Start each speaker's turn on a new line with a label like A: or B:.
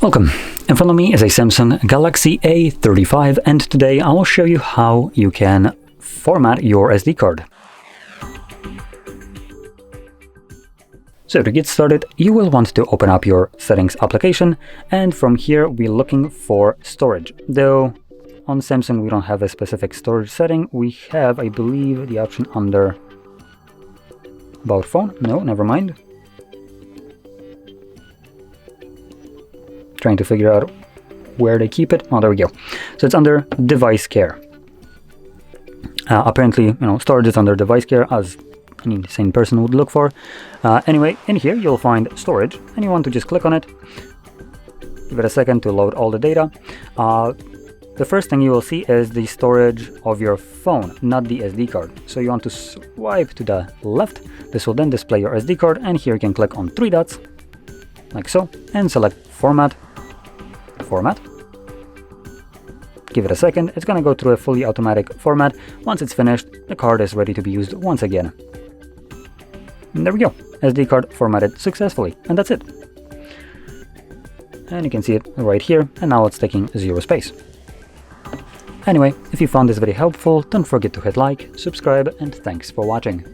A: Welcome. In front of me is a Samsung Galaxy A35, and today I will show you how you can format your SD card. So to get started, you will want to open up your settings application, and from here we're looking for storage. Though on Samsung we don't have a specific storage setting, we have, I believe, the option under About Phone. No, never mind. Trying to figure out where they keep it. Oh, there we go. So it's under Device Care. Apparently, storage is under Device Care, as any sane person would look for. Anyway, in here you'll find storage, and you want to just click on it. Give it a second to load all the data. The first thing you will see is the storage of your phone, not the SD card. So you want to swipe to the left. This will then display your SD card, and here you can click on three dots, like so, and select Format. Give it a second. It's gonna go through a fully automatic format. Once it's finished, the card is ready to be used once again. And there we go. SD card formatted successfully, and that's it. And you can see it right here, and now it's taking 0 space. Anyway, if you found this video helpful, don't forget to hit like, subscribe, and thanks for watching.